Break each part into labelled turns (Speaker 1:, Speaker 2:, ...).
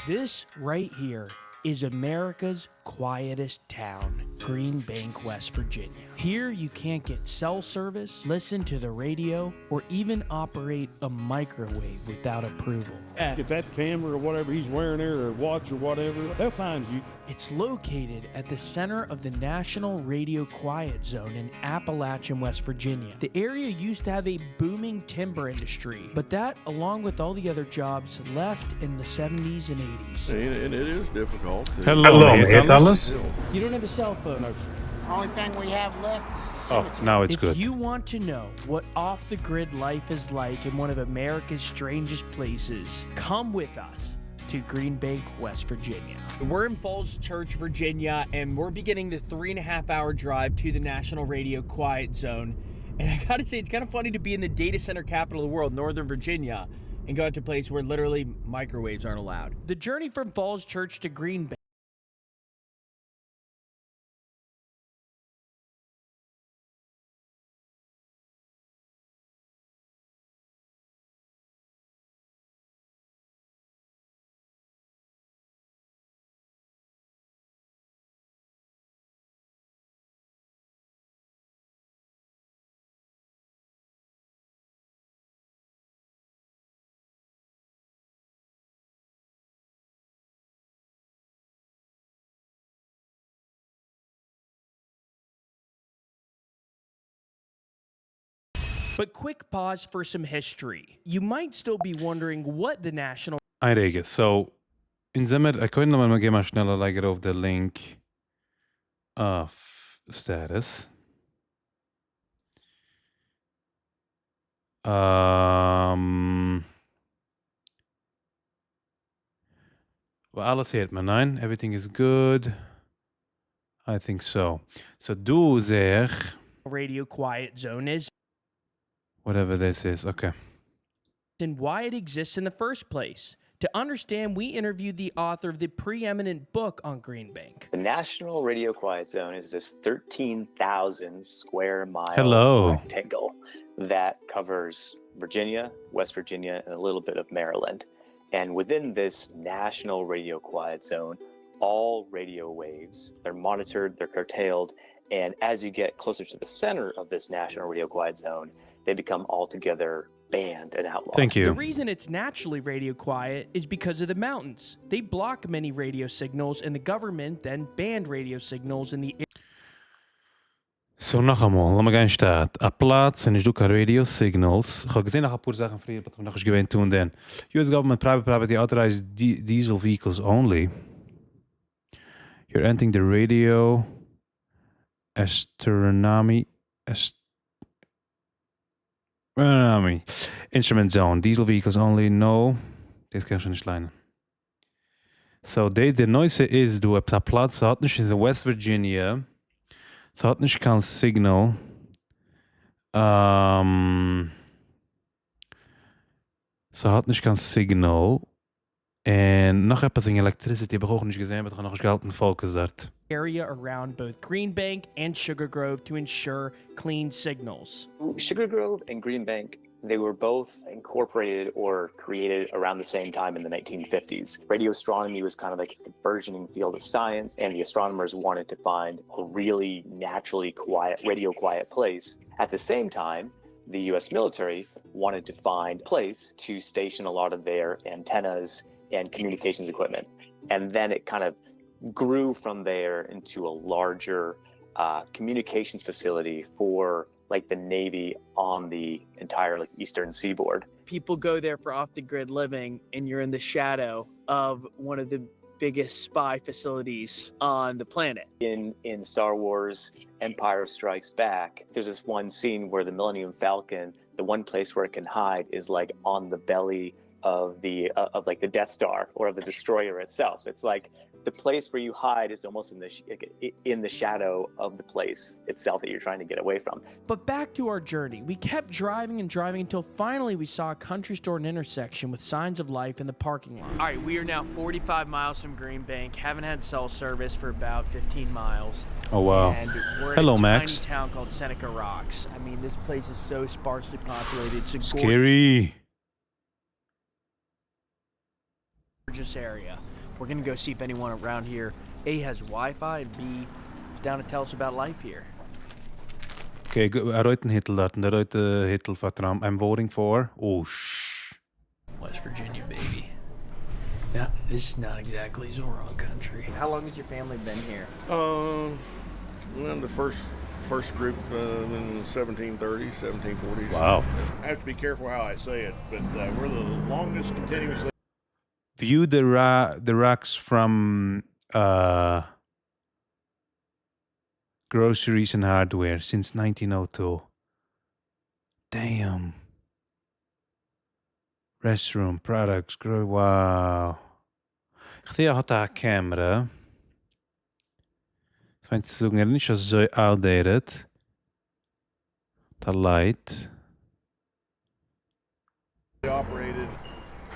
Speaker 1: This right here is America's quietest town, Green Bank, West Virginia. Here you can't get cell service, listen to the radio, or even operate a microwave without approval.
Speaker 2: If that camera or whatever he's wearing there, or watch or whatever, they'll find you.
Speaker 1: It's located at the center of the National Radio Quiet Zone in Appalachian, West Virginia. The area used to have a booming timber industry, but that, along with all the other jobs, left in the 70s and 80s.
Speaker 3: And it is difficult.
Speaker 4: Hello, Dallas.
Speaker 1: You don't have a cell phone.
Speaker 5: Only thing we have left is the cemetery.
Speaker 4: Oh, now it's
Speaker 1: If
Speaker 4: good.
Speaker 1: you want to know what off-the-grid life is like in one of America's strangest places, come with us to Green Bank, West Virginia. We're in Falls Church, Virginia, and we're beginning the 3.5-hour drive to the National Radio Quiet Zone. And I gotta say, it's kind of funny to be in the data center capital of the world, Northern Virginia, and go out to a place where literally microwaves aren't allowed. The journey from Falls Church to Green Bank. But quick pause for some history. You might still be wondering what the National
Speaker 4: Einiges. So, in Zemmer, ich könnte mal gehen mal schneller like auf der Link status. Well, alles heet man. Nein, everything is good. I think so. So, du zeg
Speaker 1: Radio Quiet Zone is
Speaker 4: whatever this is. Okay.
Speaker 1: and why it exists in the first place. To understand, we interviewed the author of the preeminent book on Green Bank.
Speaker 6: The National Radio Quiet Zone is this 13,000 square mile rectangle that covers Virginia, West Virginia, and a little bit of Maryland. And within this National Radio Quiet Zone, all radio waves, they're monitored, they're curtailed, and as you get closer to the center of this National Radio Quiet Zone, they become altogether banned and outlawed.
Speaker 4: Thank you.
Speaker 1: The reason it's naturally radio quiet is because of the mountains. They block many radio signals, and the government then banned radio signals in the
Speaker 4: So, noch einmal, lass mal gehen statt. A Platz, und ich du radio signals. Ich habe gesehen, ein paar Sachen früher, aber ich noch nicht gewähnt tun, denn US government private property authorized diesel vehicles only. You're entering the radio astronomy instrument zone. Diesel vehicles only. No. Deze kan je niet lijnen. So, de noise is, du hebt a Platz, hat nicht in West Virginia. So hat nicht kein Signal. So hat nicht kein Signal. Und noch etwas in Electricity habe ich auch nicht gesehen, aber ich habe noch gehalten Focus dort.
Speaker 1: area around both Green Bank and Sugar Grove to ensure clean signals.
Speaker 6: Sugar Grove and Green Bank, they were both incorporated or created around the same time in the 1950s. Radio astronomy was kind of like a burgeoning field of science, and the astronomers wanted to find a really naturally quiet, radio quiet place. At the same time, the US military wanted to find a place to station a lot of their antennas and communications equipment. And then it kind of grew from there into a larger communications facility for like the Navy on the entire like eastern seaboard.
Speaker 1: People go there for off-the-grid living, and you're in the shadow of one of the biggest spy facilities on the planet.
Speaker 6: In Star Wars Empire Strikes Back, there's this one scene where the Millennium Falcon, the one place where it can hide is like on the belly of the like the Death Star or of the destroyer itself. It's like the place where you hide is almost in the shadow of the place itself that you're trying to get away from.
Speaker 1: But back to our journey. We kept driving and driving until finally we saw a country store and intersection with signs of life in the parking lot. All right, we are now 45 miles from Green Bank. Haven't had cell service for about 15 miles.
Speaker 4: Oh, wow.
Speaker 1: And we're
Speaker 4: Hello,
Speaker 1: in a
Speaker 4: Max.
Speaker 1: tiny town called Seneca Rocks. I mean, this place is so sparsely populated. It's a
Speaker 4: Scary.
Speaker 1: gorgeous area. We're gonna go see if anyone around here A has Wi-Fi and B is down to tell us about life here.
Speaker 4: Okay, wrote een hitel dat. Daar wrote een hitel van Trump. I'm voting for. Oh, shh.
Speaker 1: West Virginia, baby. Now, this is not exactly Zoran country. How long has your family been here?
Speaker 2: Well, the first group in the 1730s, 1740s.
Speaker 4: Wow.
Speaker 2: I have to be careful how I say it, but we're the longest continuous.
Speaker 4: View the racks from groceries and hardware since 1902. Damn. Restroom, products, wow. Ich hat da camera. Ich meine, es ist nicht so outdated. The light.
Speaker 2: Operated,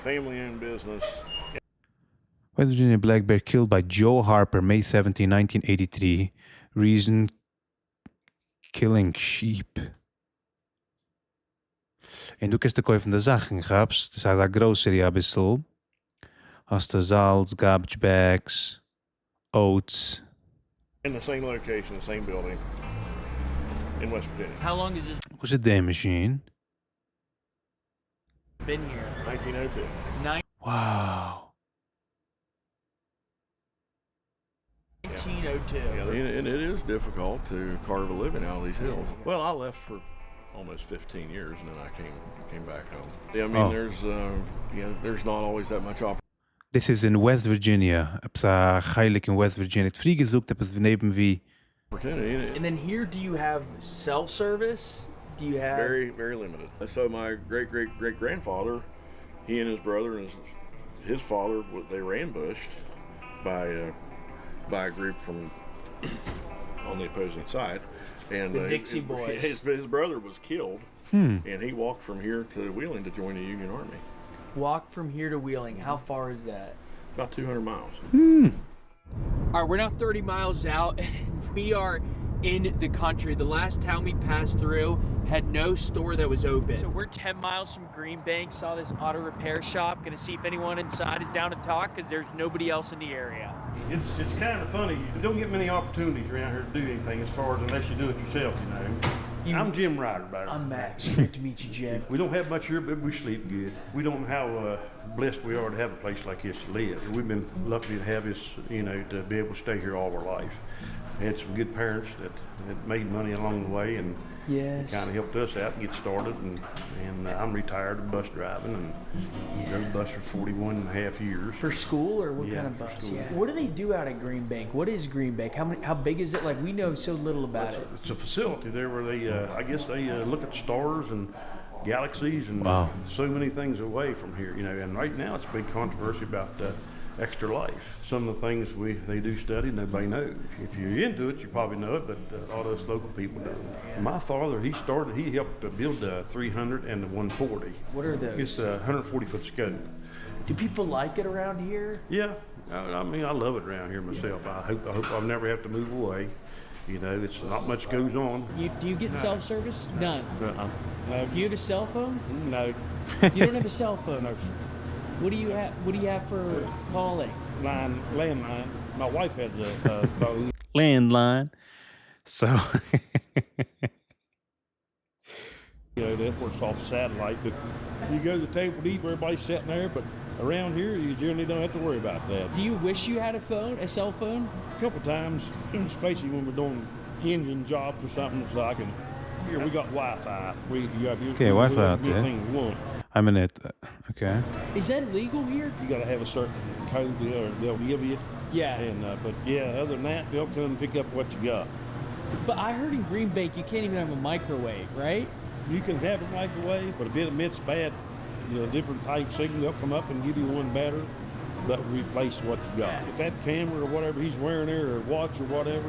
Speaker 2: family-owned business.
Speaker 4: West Virginia black bear killed by Joe Harper, May 17, 1983. Reason: killing sheep. En du kannst du kaufen die Sachen, gab's. Das heißt, a grocery ein bisschen. Hast du Salz, garbage bags, oats.
Speaker 2: In the same location, the same building in West Virginia.
Speaker 1: How long has this
Speaker 4: Was it day machine?
Speaker 1: been here?
Speaker 2: 1902.
Speaker 4: Wow.
Speaker 1: 1902.
Speaker 2: Yeah, and it is difficult to carve a living out of these hills. Well, I left for almost 15 years, and then I came back home. Yeah, I mean, there's not always that much opportunity.
Speaker 4: This is in West Virginia. It's a heilig in West Virginia. Het free gezoekt heb het neben wie.
Speaker 1: And then here, do you have self-service? Do you have
Speaker 2: Very, very limited. So my great-great-great-grandfather, he and his brother and his father, they were ambushed by a group from on the opposing side. And
Speaker 1: The Dixie Boys.
Speaker 2: His brother was killed, and he walked from here to Wheeling to join the Union Army.
Speaker 1: walk from here to Wheeling? How far is that?
Speaker 2: About 200 miles.
Speaker 1: All right, we're now 30 miles out, and we are in the country. The last town we passed through had no store that was open. So we're 10 miles from Green Bank, saw this auto repair shop. Gonna see if anyone inside is down to talk, because there's nobody else in the area.
Speaker 2: It's kind of funny. You don't get many opportunities around here to do anything as far as unless you do it yourself, you know. I'm Jim Ryder, by the way.
Speaker 1: I'm Max. Great to meet you, Jim.
Speaker 2: We don't have much here, but we sleep good. We don't know how blessed we are to have a place like this to live. We've been lucky to have this, you know, to be able to stay here all our life. We had some good parents that made money along the way, and
Speaker 1: Yes.
Speaker 2: kind of helped us out and get started. And I'm retired of bus driving, and drove the bus for 41 and a half years.
Speaker 1: For school, or what
Speaker 2: Yeah,
Speaker 1: kind of
Speaker 2: for
Speaker 1: bus?
Speaker 2: school.
Speaker 1: What do they do out at Green Bank? What is Green Bank? How big is it? Like, we know so little about it.
Speaker 2: It's a facility there where they, I guess they look at stars and galaxies and
Speaker 4: Wow.
Speaker 2: so many things away from here, you know. And right now it's a big controversy about extra life. Some of the things they do study, nobody knows. If you're into it, you probably know it, but a lot of us local people don't. My father, he helped to build the 300 and the 140.
Speaker 1: What are those?
Speaker 2: It's a 140-foot scope.
Speaker 1: Do people like it around here?
Speaker 2: Yeah, I mean, I love it around here myself. I hope I'll never have to move away. You know, it's not much goes on.
Speaker 1: Do you get self-service? None.
Speaker 2: No,
Speaker 1: Do you have a cell phone?
Speaker 2: no,
Speaker 1: You don't have a cell phone.
Speaker 2: no, sir.
Speaker 1: What do you have? What do you have for calling?
Speaker 2: Landline. My wife has a phone.
Speaker 4: Landline. So,
Speaker 2: You know, that works off satellite. But you go to the table to eat where everybody's sitting there, but around here, you generally don't have to worry about that.
Speaker 1: Do you wish you had a cell phone?
Speaker 2: A couple times, especially when we're doing engine jobs or something, so I can. Here we got Wi-Fi.
Speaker 4: Okay, Wi-Fi out there.
Speaker 2: Anything we want.
Speaker 4: I'm in it. Okay.
Speaker 1: Is that legal here?
Speaker 2: You got to have a certain code or they'll give you.
Speaker 1: Yeah.
Speaker 2: And but yeah, other than that, they'll come and pick up what you got.
Speaker 1: But I heard in Green Bank you can't even have a microwave, right?
Speaker 2: You can have a microwave, but if it emits bad, you know, different type signal, they'll come up and give you one better that will replace what you got. If that camera or whatever he's wearing there, or watch or whatever,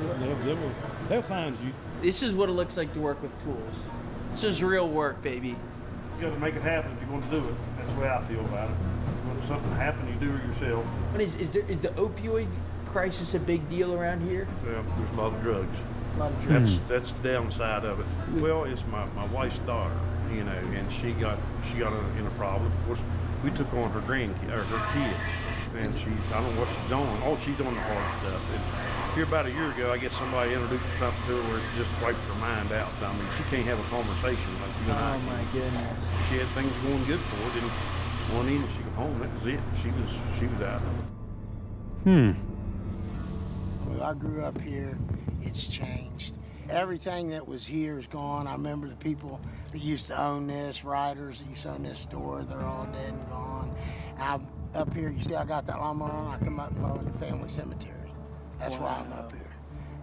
Speaker 2: they'll find you.
Speaker 1: This is what it looks like to work with tools. This is real work, baby.
Speaker 2: You got to make it happen if you're going to do it. That's the way I feel about it. When something happens, you do it yourself.
Speaker 1: What is the opioid crisis a big deal around here?
Speaker 2: Well, there's a lot of drugs.
Speaker 1: A lot of drugs.
Speaker 2: That's the downside of it. Well, it's my wife's daughter, you know, and she got in a problem. Of course, we took on her grandkids or her kids. and I don't know what she's on. Oh, she's on the hard stuff. And here about a year ago, I guess somebody introduced her something to her where it just wiped her mind out. I mean, she can't have a conversation like you and I
Speaker 1: Oh
Speaker 2: can.
Speaker 1: my goodness.
Speaker 2: She had things going good for her. Then one evening she come home, that was it. She was out.
Speaker 5: Well, I grew up here. It's changed. Everything that was here is gone. I remember the people that used to own this, writers that used to own this store, they're all dead and gone. I'm up here, you see I got that lawnmower on, I come up and mow in the family cemetery. That's why I'm up here.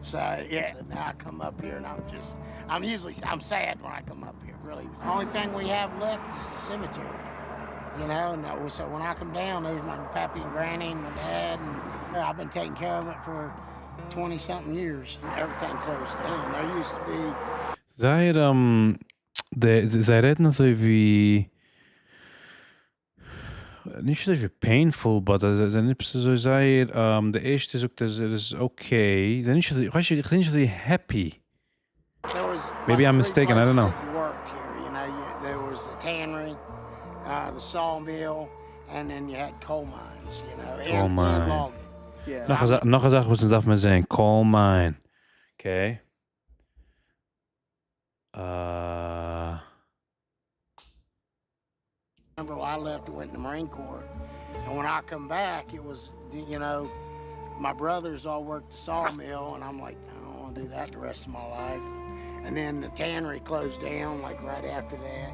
Speaker 5: So yeah, now I come up here and I'm sad when I come up here, really. The only thing we have left is the cemetery. You know, and so when I come down, there's my pappy and granny and my dad, and I've been taking care of it for 20-something years. Everything closed down. There used to be...
Speaker 4: Zij reden so wie... Nicht so wie painful, but zij niet zo zei, de eerste is ook, dat is okay. Zij niet zo, weet je, ik denk niet zo happy. Maybe I'm mistaken, I don't know.
Speaker 5: You worked here, you know, there was the tannery, the sawmill, and then you had coal mines, you know, and logging.
Speaker 1: Yeah.
Speaker 4: Nog een zaak wat ze zelf met zijn, coal mine. Okay.
Speaker 5: Remember when I left, I went in the Marine Corps, and when I come back, it was, you know, my brothers all worked the sawmill, and I'm like, I don't want to do that the rest of my life. And then the tannery closed down, like right after that.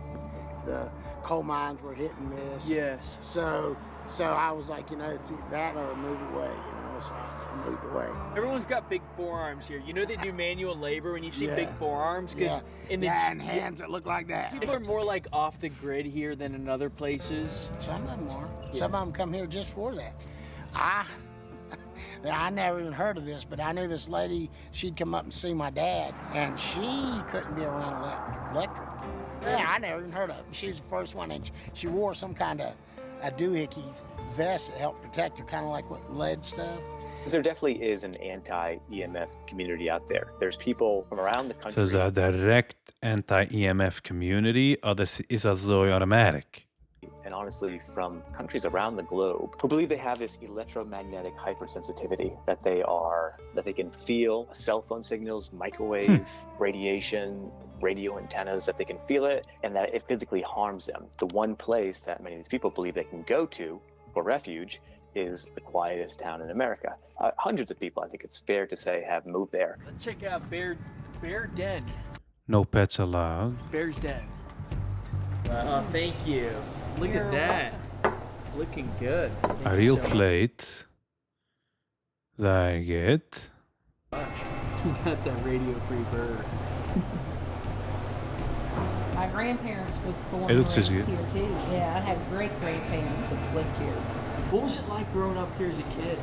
Speaker 5: The coal mines were hit and miss.
Speaker 1: Yes.
Speaker 5: So I was like, you know, it's either that or move away, you know, so I moved away.
Speaker 1: Everyone's got big forearms here. You know they do manual labor when you see big forearms?
Speaker 5: Yeah,
Speaker 1: and
Speaker 5: hands that look like that.
Speaker 1: People are more like off the grid here than in other places.
Speaker 5: Some of them are. Some of them come here just for that. I never even heard of this, but I knew this lady, she'd come up and see my dad, and she couldn't be around electric. Yeah, I never even heard of it. She was the first one, and she wore some kind of a doohickey vest that helped protect her, kind of like what lead stuff.
Speaker 6: There definitely is an anti-EMF community out there. There's people from around the country.
Speaker 4: So the direct anti-EMF community, this is also automatic.
Speaker 6: And honestly, from countries around the globe who believe they have this electromagnetic hypersensitivity, that they can feel cell phone signals, microwave radiation, radio antennas, that they can feel it, and that it physically harms them. The one place that many of these people believe they can go to for refuge is the quietest town in America. Hundreds of people, I think it's fair to say, have moved there.
Speaker 1: Let's check out Bear Den.
Speaker 4: No pets allowed.
Speaker 1: Bear's Den. Oh, thank you. Look at that. Looking good. Thank
Speaker 4: A
Speaker 1: you
Speaker 4: real
Speaker 1: so much.
Speaker 4: plate. There you get.
Speaker 1: You got that radio-free bird.
Speaker 3: My grandparents was born
Speaker 4: It
Speaker 3: and
Speaker 4: looks as
Speaker 3: raised
Speaker 4: good.
Speaker 3: here too. Yeah, I have great grandparents that's lived here.
Speaker 1: What was it like growing up here as a kid?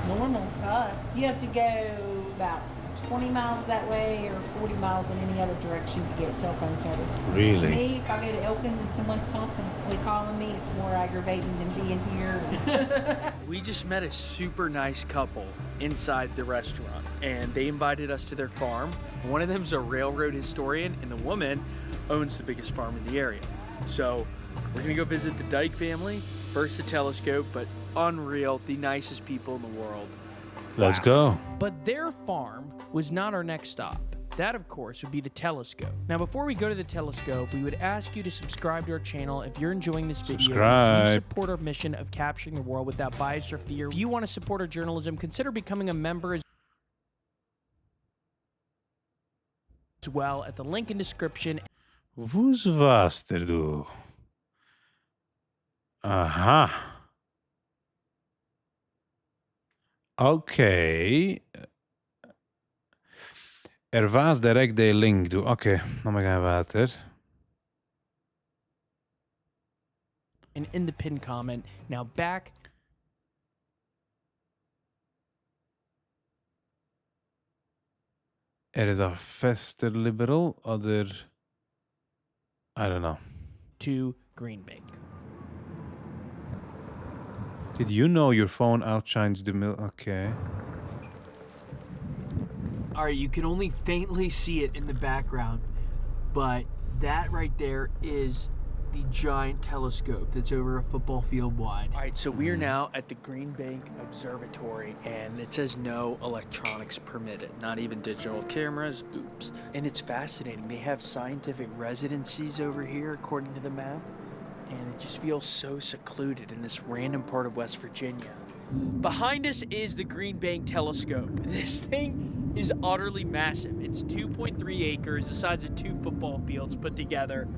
Speaker 3: Normal to us. You have to go about 20 miles that way or 40 miles in any other direction to get cell phone service. To
Speaker 4: Really?
Speaker 3: me, if I go to Elkins and someone's constantly calling me, it's more aggravating than being here.
Speaker 1: We just met a super nice couple inside the restaurant, and they invited us to their farm. One of them's a railroad historian, and the woman owns the biggest farm in the area. So we're gonna go visit the Dyke family, first the telescope, but unreal, the nicest people in the world.
Speaker 4: Let's go.
Speaker 1: But their farm was not our next stop. That, of course, would be the telescope. Now, before we go to the telescope, we would ask you to subscribe to our channel if you're enjoying this video.
Speaker 4: Subscribe.
Speaker 1: You support our mission of capturing the world without bias or fear. If you want to support our journalism, consider becoming a member as well at the link in description.
Speaker 4: Wo's was du? Aha. Okay. Was direct de link du. Okay, dan gaan we water.
Speaker 1: And in the pinned comment. Now back.
Speaker 4: Is a Fester liberal other? I don't know.
Speaker 1: To Green Bank.
Speaker 4: Did you know your phone outshines the mill? Okay.
Speaker 1: All right, you can only faintly see it in the background, but that right there is the giant telescope that's over a football field wide. All right, so we are now at the Green Bank Observatory, and it says no electronics permitted, not even digital cameras. Oops. And it's fascinating. They have scientific residencies over here, according to the map, and it just feels so secluded in this random part of West Virginia. Behind us is the Green Bank Telescope. This thing is utterly massive. It's 2.3 acres, the size of 2 football fields put together.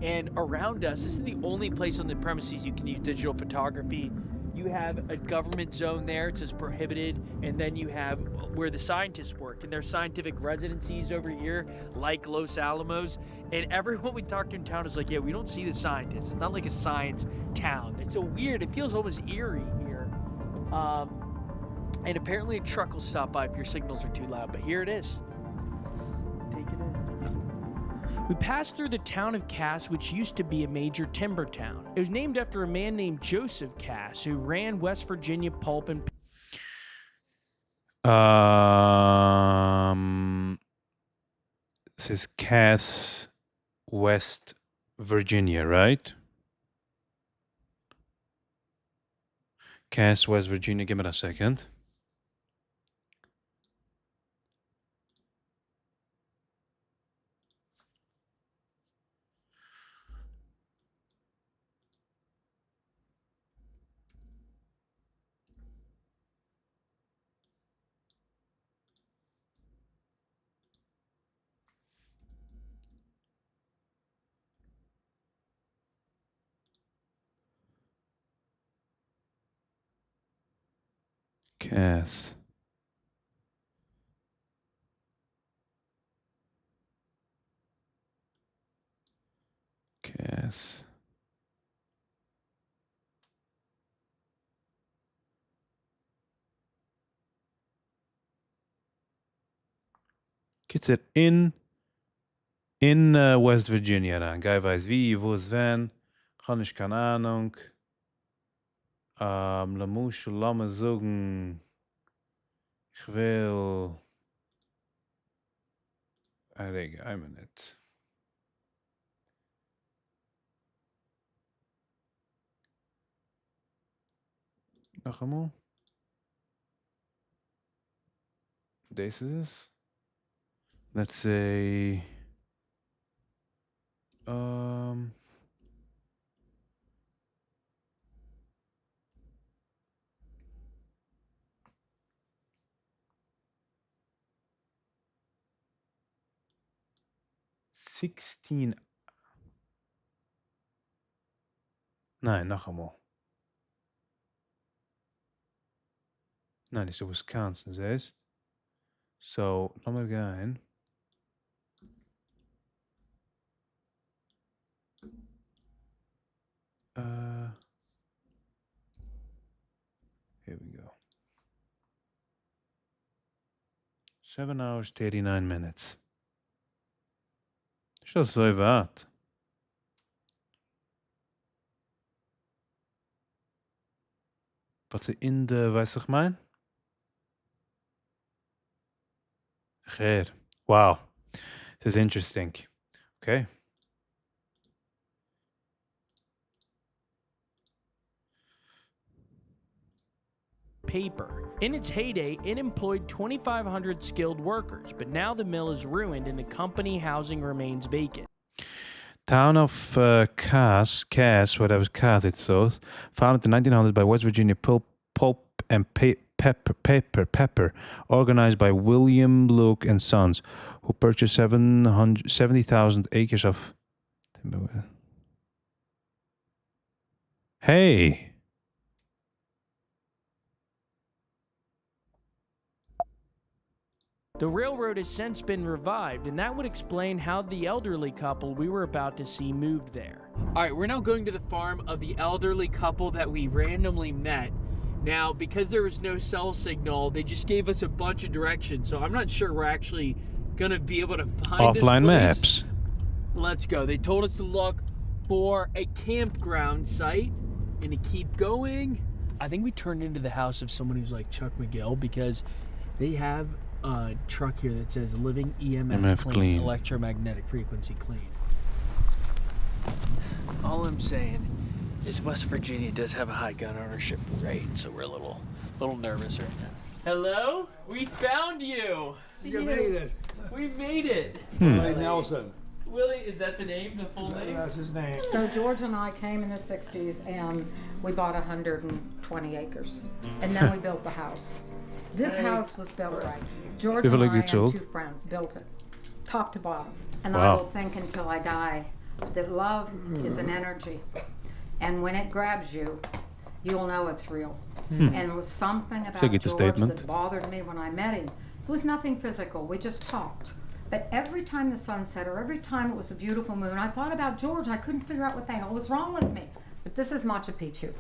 Speaker 1: And around us, this is the only place on the premises you can use digital photography. You have a government zone there, it says prohibited, and then you have where the scientists work, and there's scientific residencies over here, like Los Alamos. And everyone we talk to in town is like, yeah, we don't see the scientists. It's not like a science town. It's so weird, it feels almost eerie here. And apparently a truck will stop by if your signals are too loud, but here it is. Take it in. We passed through the town of Cass, which used to be a major timber town. It was named after a man named Joseph Cass, who ran West Virginia pulp and...
Speaker 4: This is Cass, West Virginia, right? Cass, West Virginia. Give me a second. Cass. Cass. Kitzer in West Virginia dann. Guy weiß wie, wo es wenn. Kann ich keine Ahnung. La muss lass mal sagen. Ich will. Ein Minute. Noch einmal. This is. Let's say. 16. Nein, noch einmal. Nein, it's Wisconsin, says. So, nochmal again. Here we go. 7 hours, 39 minutes. Is dat zo wat? Wat ze in de, weiß ich mein? Geer. Wow. This is interesting. Okay.
Speaker 1: Paper. In its heyday, it employed 2,500 skilled workers, but now the mill is ruined and the company housing remains vacant.
Speaker 4: Town of Cass, whatever Cass it says, founded in 1900 by West Virginia Pulp and Pepper, organized by William Luke and Sons, who purchased 70,000 acres of... Hey!
Speaker 1: The railroad has since been revived, and that would explain how the elderly couple we were about to see moved there. All right, we're now going to the farm of the elderly couple that we randomly met. Now, because there was no cell signal, they just gave us a bunch of directions, so I'm not sure we're actually going to be able to find
Speaker 4: offline
Speaker 1: this place.
Speaker 4: Maps.
Speaker 1: Let's go. They told us to look for a campground site and to keep going. I think we turned into the house of someone who's like Chuck McGill, because they have a truck here that says living EMF clean, electromagnetic frequency clean. All I'm saying is West Virginia does have a high gun ownership rate, so we're a little nervous right now. Hello? We found you!
Speaker 7: You made it.
Speaker 1: We made it!
Speaker 7: Willie Nelson.
Speaker 1: Willie, is that the name, the full name?
Speaker 7: That's his name.
Speaker 8: So George and I came in the 60s and we bought 120 acres. And then we built the house. This house was built right. George and I and two friends built it, top to bottom. And I will think until I die that love is an energy. And when it grabs you, you'll know it's real. And it was something about George that bothered me when I met him. It was nothing physical, we just talked. But every time the sun set or every time it was a beautiful moon, I thought about George. I couldn't figure out what the hell was wrong with me. But this is Machu Picchu.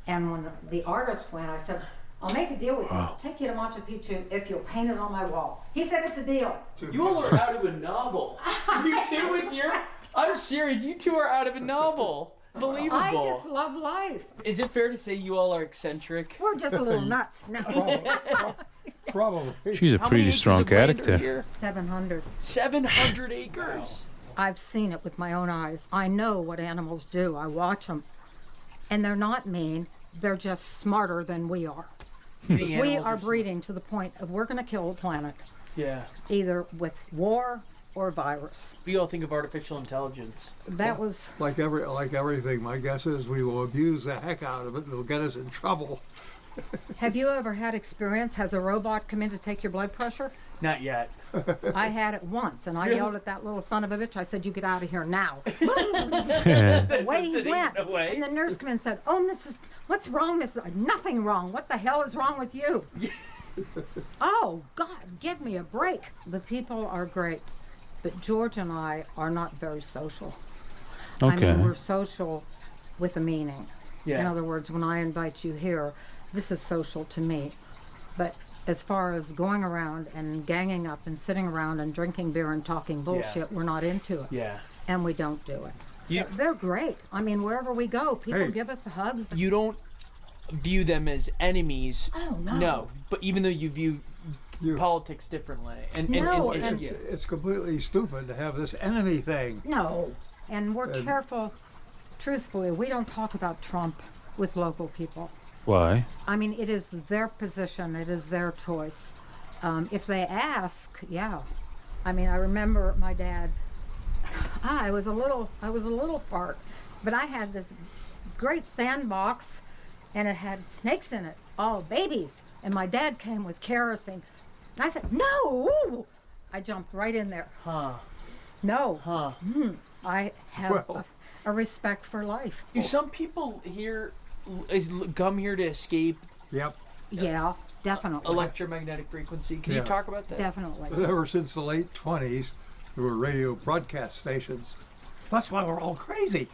Speaker 8: And when the artist went, I said, I'll make a deal with you. I'll take you to Machu Picchu if you'll paint it on my wall. He said it's a deal.
Speaker 1: You all are out of a novel. You two with your... I'm serious, you two are out of a novel. Believable.
Speaker 8: I just love life.
Speaker 1: Is it fair to say you all are eccentric?
Speaker 8: We're just a little nuts. No.
Speaker 7: Probably.
Speaker 4: She's a pretty strong character.
Speaker 8: 700.
Speaker 1: 700 acres.
Speaker 8: I've seen it with my own eyes. I know what animals do. I watch them. And they're not mean. They're just smarter than we are. We are breeding to the point of we're going to kill the planet.
Speaker 1: Yeah.
Speaker 8: Either with war or virus.
Speaker 1: We all think of artificial intelligence.
Speaker 8: That was...
Speaker 7: Like everything, my guess is we will abuse the heck out of it and it'll get us in trouble.
Speaker 8: Have you ever had experience? Has a robot come in to take your blood pressure?
Speaker 1: Not yet.
Speaker 8: I had it once, and I yelled at that little son of a bitch. I said, you get out of here now. Away he went. And the nurse came in and said, oh, Mrs., what's wrong, Mrs.? Nothing wrong. What the hell is wrong with you? Oh, God, give me a break. The people are great, but George and I are not very social.
Speaker 4: Okay.
Speaker 8: I mean, we're social with a meaning.
Speaker 1: Yeah.
Speaker 8: In other words, when I invite you here, this is social to me. But as far as going around and ganging up and sitting around and drinking beer and talking bullshit, we're not into it.
Speaker 1: Yeah.
Speaker 8: And we don't do it. They're great. I mean, wherever we go, people give us hugs.
Speaker 1: You don't view them as enemies.
Speaker 8: Oh, no.
Speaker 1: No. But even though you view politics differently.
Speaker 7: It's completely stupid to have this enemy thing.
Speaker 8: No. And we're careful. Truthfully, we don't talk about Trump with local people.
Speaker 4: Why?
Speaker 8: I mean, it is their position. It is their choice. If they ask, yeah. I mean, I remember my dad. I was a little fart, but I had this great sandbox, and it had snakes in it, all babies. And my dad came with kerosene, and I said, "No!" I jumped right in there. No. I have a respect for life.
Speaker 1: Do some people here come here to escape?
Speaker 7: Yep.
Speaker 8: Yeah, definitely.
Speaker 1: Electromagnetic frequency. Can you talk about that?
Speaker 8: Definitely.
Speaker 7: Ever since the late 20s, there were radio broadcast stations. That's why we're all crazy.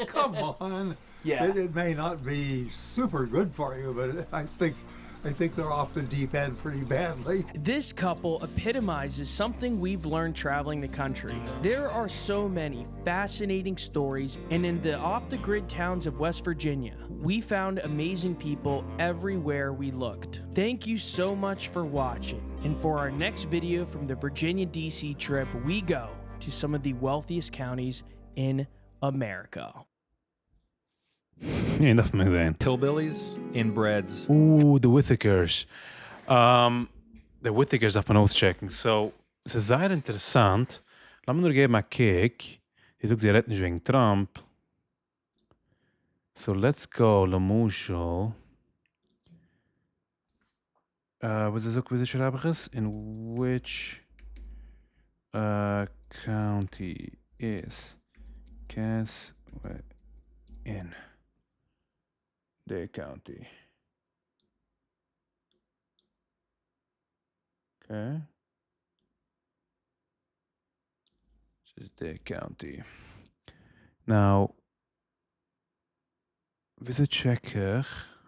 Speaker 7: Come on.
Speaker 1: Yeah.
Speaker 7: It may not be super good for you, but I think they're off the deep end pretty badly.
Speaker 1: This couple epitomizes something we've learned traveling the country. There are so many fascinating stories, and in the off-the-grid towns of West Virginia, we found amazing people everywhere we looked. Thank you so much for watching, and for our next video from the Virginia DC trip, we go to some of the wealthiest counties in America.
Speaker 4: Enough med den.
Speaker 9: Hillbillies, inbreds.
Speaker 4: Ooh, the Whittakers. The Whittakers up an checking. So, es ist sehr interessant. Lass mich nur geben einen Kick. Ich sage, sie redet nicht wegen Trump. So, let's go, Lamuschel. Was ist auch, wie schreibe ich es? In which county is Casway in the county? Okay. This is the county. Now, visit checker.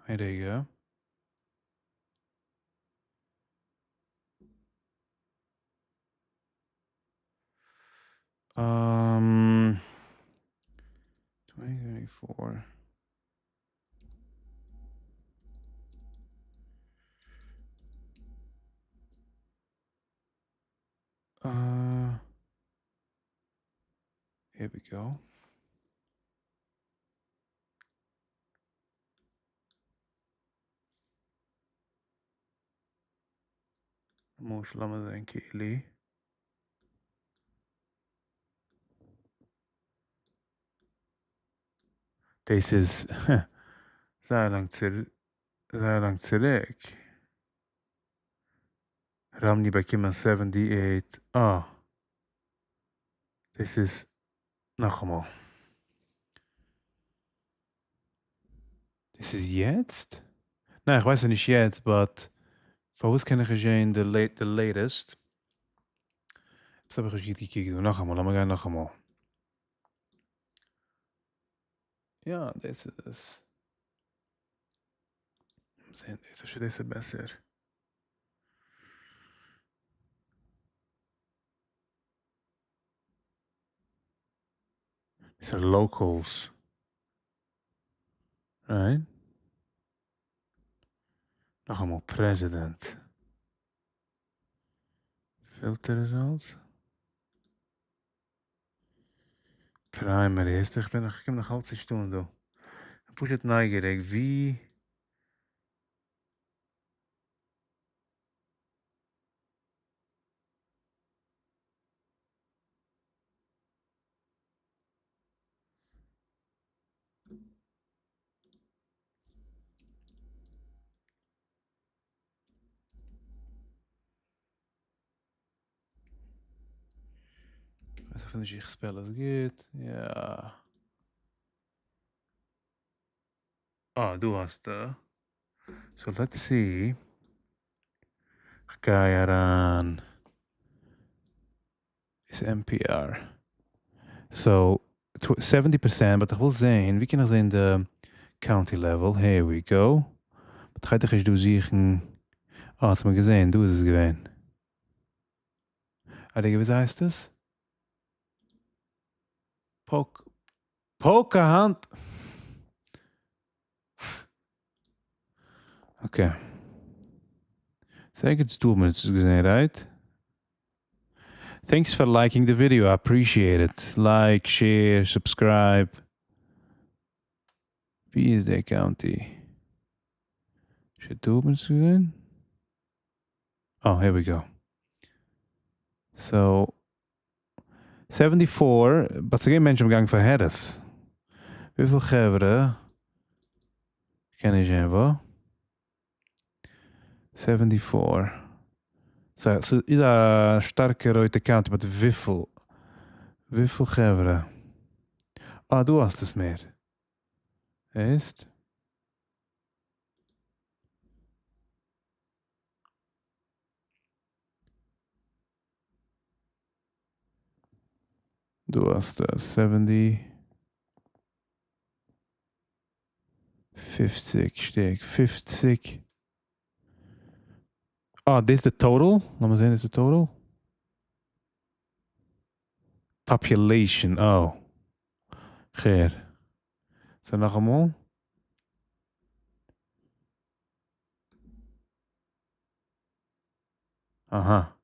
Speaker 4: Hey, there you go. Um, 2034. Here we go. مش لما ذنكي لي This is Zalang Tzedek. Ramni Bakiman 78. This is Nachamo. This is jetzt? Nein, ich weiß ja nicht jetzt, but für was kann ich gesehen the latest? Was habe ich gekickt? Nachamo, lass mal gehen Nachamo. Ja, das ist es. Sehen, das ist besser. These are locals. Right? Nog eenmaal president. Filter results. Primary. Ik heb nog altijd doen, though. Push het neugierig. Wie... Even als je gespeld goed. Ja. Oh, du hast de. So let's see. Ga je eraan. Is NPR. So 70%, but ik wil zijn. Wie kan er zijn de county level? Here we go. Wat ga je toch eens doen zeggen? Oh, het is maar gezien. Doe het eens gewoon. Wie heißt das? Pocahontas. Okay. Zeker 2 minutes gesehen, right? Thanks for liking the video. I appreciate it. Like, share, subscribe. Wie is de county? Is het 2 minutes gesehen? Oh, here we go. So 74, but ze geen mensen omgang voor Harris. Hoeveel geveren kan je hebben? 74. So is een sterke rode county, maar hoeveel geveren? Ah, du hast es meer. Ist? Du hast 70. 50 steek. 50. Oh, this is the total? Laat me zien, this is the total? Population, oh. Geer. Zo nog eenmaal? Aha.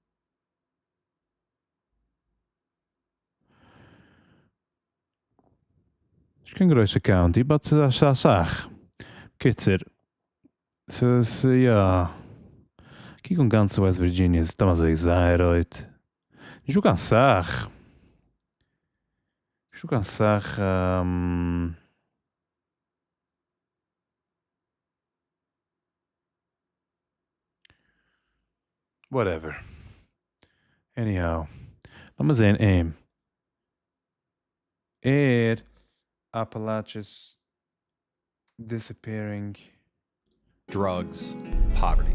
Speaker 4: Het is geen grote county, maar dat is zaag. Kitzer. So, ja. Kijk om ganz West Virginia, ist damals so gesagt, heute. Ich kann sagen. Whatever. Anyhow. Laat me zien, Appalachia's disappearing.
Speaker 9: Drugs, poverty.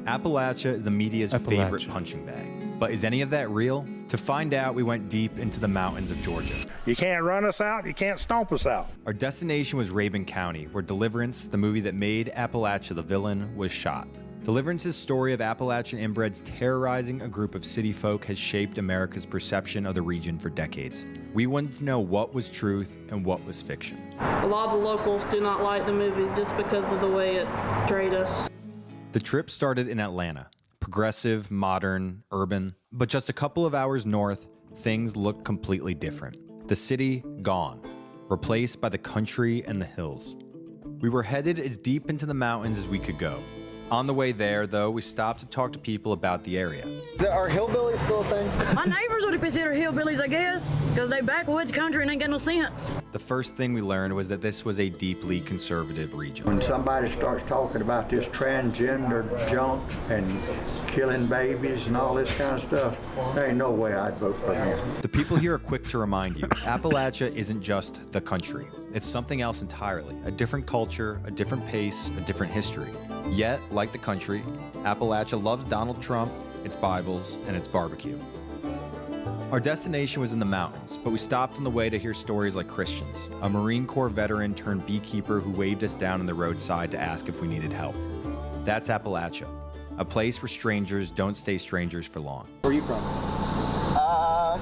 Speaker 9: Appalachia is the media's favorite punching bag. But is any of that real? To find out, we went deep into the mountains of Georgia.
Speaker 10: You can't run us out, you can't stomp us out.
Speaker 9: Our destination was Rabun County, where Deliverance, the movie that made Appalachia the villain, was shot. Deliverance's story of Appalachian inbreds terrorizing a group of city folk has shaped America's perception of the region for decades. We wanted to know what was truth and what was fiction.
Speaker 11: A lot of the locals do not like the movie just because of the way it portrayed us.
Speaker 9: The trip started in Atlanta. Progressive, modern, urban. But just a couple of hours north, things looked completely different. The city, gone. Replaced by the country and the hills. We were headed as deep into the mountains as we could go. On the way there, though, we stopped to talk to people about the area.
Speaker 12: Are hillbillies still a thing?
Speaker 13: My neighbors would consider hillbillies, I guess, because they backwoods country and ain't got no sense.
Speaker 9: The first thing we learned was that this was a deeply conservative region.
Speaker 14: When somebody starts talking about this transgender junk and killing babies and all this kind of stuff, there ain't no way I'd vote for them.
Speaker 9: The people here are quick to remind you, Appalachia isn't just the country. It's something else entirely, a different culture, a different pace, a different history. Yet, like the country, Appalachia loves Donald Trump, its Bibles, and its barbecue. Our destination was in the mountains, but we stopped on the way to hear stories like Christian's, a Marine Corps veteran turned beekeeper who waved us down on the roadside to ask if we needed help. That's Appalachia, a place where strangers don't stay strangers for long.
Speaker 12: Where are you from?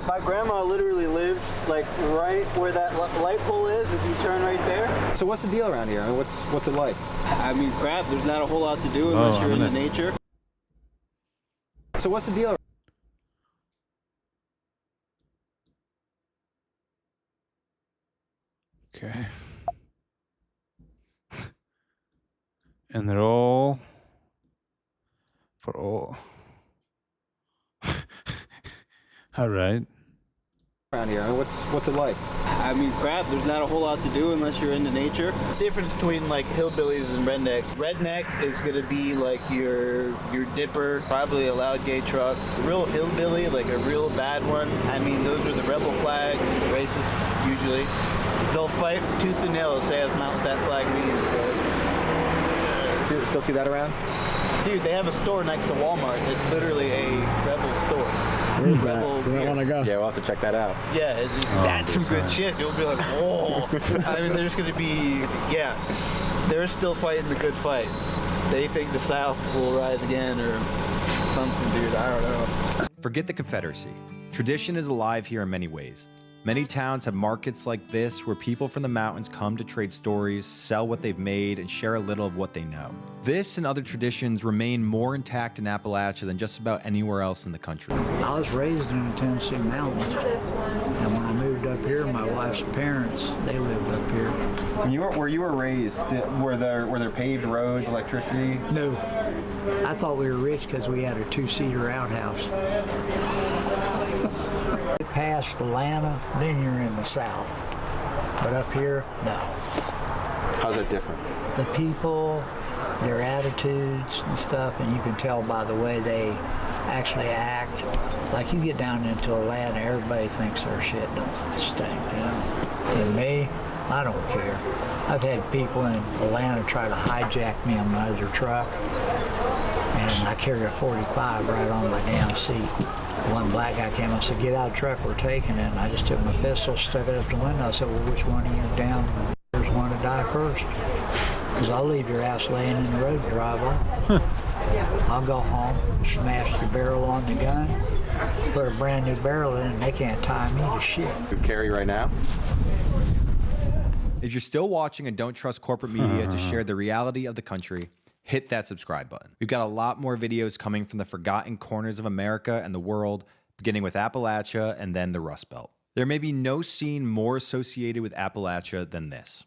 Speaker 12: My grandma literally lived like right where that light pole is if you turn right there. So what's the deal around here? I mean, what's it like? I mean, crap, there's not a whole lot to do unless you're in the nature. So what's the deal?
Speaker 4: Okay. And they're all for all. All right.
Speaker 12: Around here, I mean, what's it like? I mean, crap, there's not a whole lot to do unless you're into nature. The difference between like hillbillies and rednecks. Redneck is gonna be like your dipper, probably a loud gay truck. Real hillbilly, like a real bad one. I mean, those are the rebel flag, racist usually. They'll fight tooth and nail to say that's not what that flag means. Still see that around? Dude, they have a store next to Walmart. It's literally a rebel store.
Speaker 10: Where's that? Do I want to go?
Speaker 12: Yeah, we'll have to check that out. Yeah, that's some good shit. You'll be like, whoa. I mean, there's going to be, yeah, they're still fighting the good fight. They think the South will rise again or something, dude. I don't know.
Speaker 9: Forget the Confederacy. Tradition is alive here in many ways. Many towns have markets like this where people from the mountains come to trade stories, sell what they've made, and share a little of what they know. This and other traditions remain more intact in Appalachia than just about anywhere else in the country.
Speaker 15: I was raised in the Tennessee mountains, and when I moved up here, my wife's parents, they lived up here.
Speaker 12: Where you were raised, were there paved roads, electricity?
Speaker 15: No. I thought we were rich because we had a two-seater outhouse. Past Atlanta, then you're in the South. But up here, no.
Speaker 12: How's that different?
Speaker 15: The people, their attitudes and stuff, and you can tell by the way they actually act. Like you get down into Atlanta, everybody thinks their shit don't stink, you know. And me, I don't care. I've had people in Atlanta try to hijack me on my other truck, and I carry a 45 right on my damn seat. One black guy came up and said, "Get out of the truck, we're taking it." And I just took my pistol, stuck it up the window. I said, "Well, which one of you down there's one to die first? Because I'll leave your ass laying in the road to drive off. I'll go home, smash the barrel on the gun, put a brand new barrel in, and they can't tie me to shit."
Speaker 12: You carry right now?
Speaker 9: If you're still watching and don't trust corporate media to share the reality of the country, hit that subscribe button. We've got a lot more videos coming from the forgotten corners of America and the world, beginning with Appalachia and then the Rust Belt. There may be no scene more associated with Appalachia than this.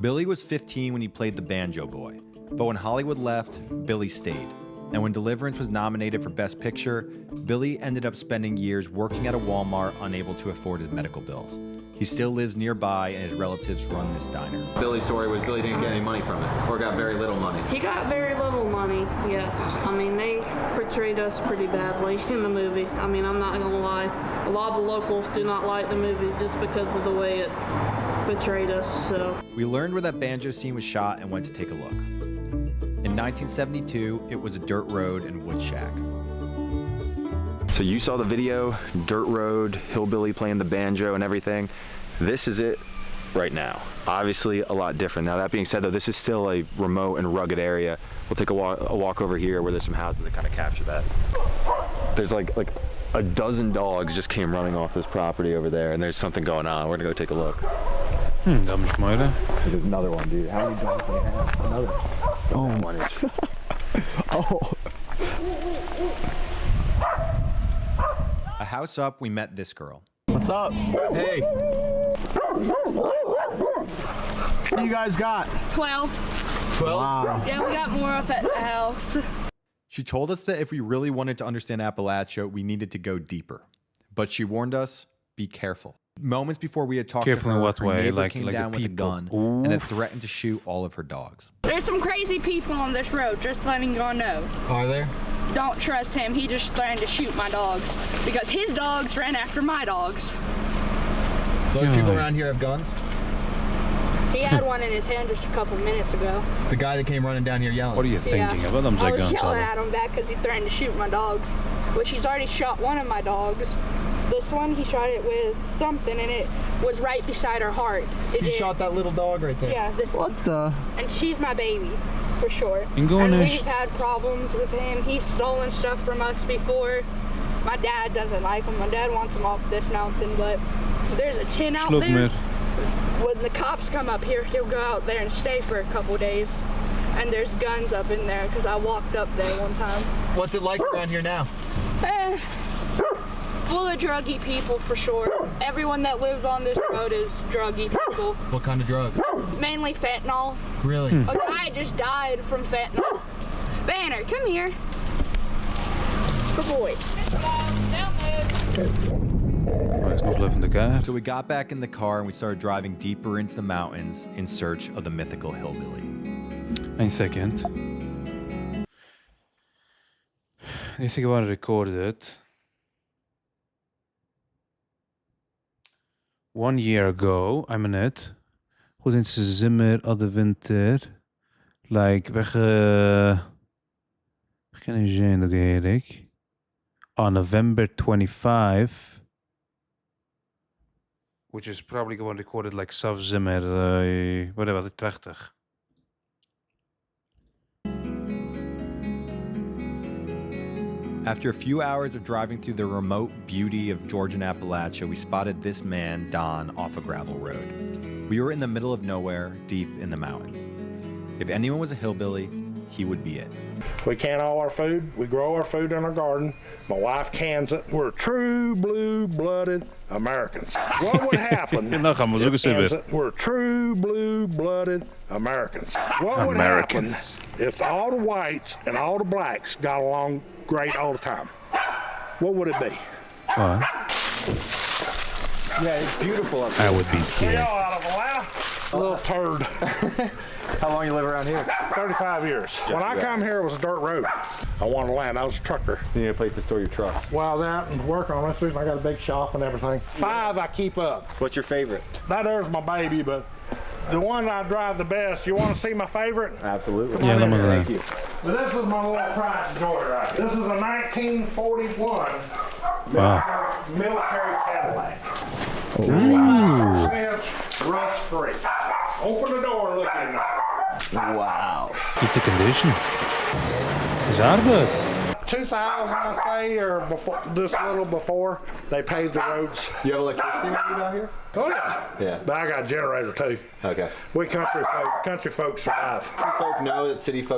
Speaker 9: Billy was 15 when he played the banjo boy, but when Hollywood left, Billy stayed. And when Deliverance was nominated for Best Picture, Billy ended up spending years working at a Walmart unable to afford his medical bills. He still lives nearby and his relatives run this diner.
Speaker 16: Billy's story was Billy didn't get any money from it, or got very little money.
Speaker 11: He got very little money, yes. I mean, they portrayed us pretty badly in the movie. I mean, I'm not gonna lie. A lot of the locals do not like the movie just because of the way it portrayed us, so.
Speaker 9: We learned where that banjo scene was shot and went to take a look. In 1972, it was a dirt road and wood shack.
Speaker 12: So you saw the video, dirt road, hillbilly playing the banjo and everything. This is it right now. Obviously a lot different. Now that being said though, this is still a remote and rugged area. We'll take a walk over here where there's some houses that kind of capture that. There's like a dozen dogs just came running off this property over there, and there's something going on. We're gonna go take a look. There's another one, dude. How many dogs do they have? Another. Oh, one inch.
Speaker 9: A house up, we met this girl.
Speaker 17: What's up? Hey. What you guys got?
Speaker 13: 12.
Speaker 17: 12? Wow.
Speaker 13: Yeah, we got more up at the house.
Speaker 9: She told us that if we really wanted to understand Appalachia, we needed to go deeper. But she warned us, be careful. Moments before we had talked
Speaker 4: Careful
Speaker 9: to her,
Speaker 4: in what
Speaker 9: her
Speaker 4: way?
Speaker 9: neighbor
Speaker 4: Like
Speaker 9: came
Speaker 4: the
Speaker 9: down with a
Speaker 4: people.
Speaker 9: gun and had threatened to shoot all of her dogs.
Speaker 13: There's some crazy people on this road, just letting y'all know.
Speaker 17: Are there?
Speaker 13: Don't trust him. He just threatened to shoot my dogs because his dogs ran after my dogs.
Speaker 17: Those people around here have guns?
Speaker 13: He had one in his hand just a couple minutes ago.
Speaker 17: The guy that came running down here yelling.
Speaker 4: What are you thinking? Wat hem
Speaker 13: I
Speaker 4: zijn
Speaker 13: was
Speaker 4: guns
Speaker 13: yelling
Speaker 4: hadden.
Speaker 13: at him back because he threatened to shoot my dogs, which he's already shot one of my dogs. This one, he shot it with something, and it was right beside her heart.
Speaker 17: He shot that little dog right there?
Speaker 13: Yeah.
Speaker 17: What the?
Speaker 13: And she's my baby, for sure.
Speaker 4: En gewoon
Speaker 13: And
Speaker 4: eens-
Speaker 13: we've had problems with him. He's stolen stuff from us before. My dad doesn't like him. My dad wants him off this mountain, but there's a tin out
Speaker 4: Slok
Speaker 13: there.
Speaker 4: meer.
Speaker 13: When the cops come up here, he'll go out there and stay for a couple days. And there's guns up in there because I walked up there one time.
Speaker 17: What's it like around here now?
Speaker 13: Full of druggy people for sure. Everyone that lives on this road is druggy people.
Speaker 17: What kind of drugs?
Speaker 13: Mainly fentanyl.
Speaker 17: Really?
Speaker 13: A guy just died from fentanyl. Banner, come here. Good boy.
Speaker 4: Hij is nog levende kaart.
Speaker 9: So we got back in the car and we started driving deeper into the mountains in search of the mythical hillbilly.
Speaker 4: 1 second. This is gewoon recorded. 1 year ago, I'm in it. Goed in de zomer of de winter. Like, we gaan even zien, Erik. On November 25. Which is probably gewoon recorded like self-zimmer. Whatever, 30.
Speaker 9: After a few hours of driving through the remote beauty of Georgian Appalachia, we spotted this man, Don, off a gravel road. We were in the middle of nowhere, deep in the mountains. If anyone was a hillbilly, he would be it.
Speaker 18: We can all our food. We grow our food in our garden. My wife cans it. We're true blue-blooded Americans. What would happen
Speaker 4: En dan gaan we zoeken ze weer.
Speaker 18: We're true blue-blooded Americans. What would happen if all the whites and all the blacks got along great all the time? What would it be?
Speaker 4: What?
Speaker 18: Yeah, it's beautiful up here.
Speaker 4: I would be scared.
Speaker 18: Y'all out of Atlanta? A little turd.
Speaker 17: How long you live around here?
Speaker 18: 35 years. When I come here, it was a dirt road. I wanted to land. I was a trucker.
Speaker 17: You need a place to store your trucks.
Speaker 18: Well, that and work on this reason I got a big shop and everything. 5 I keep up.
Speaker 17: What's your favorite?
Speaker 18: That there's my baby, but the one I drive the best. You want to see my favorite?
Speaker 17: Absolutely.
Speaker 4: Yeah, let me
Speaker 17: Thank you.
Speaker 18: But this is my little pride and joy right here. This is a 1941 military Cadillac.
Speaker 4: Ooh.
Speaker 18: 5% rust-free. Open the door and look in there.
Speaker 17: Wow.
Speaker 4: Keep the condition. Is arbeid.
Speaker 18: 2000, I say, or before this little before they paved the roads.
Speaker 17: You have electricity when you out here?
Speaker 18: Oh yeah.
Speaker 17: Yeah.
Speaker 18: But I got a generator too.
Speaker 17: Okay.
Speaker 18: We country folk survive.
Speaker 17: Do folk know that city folk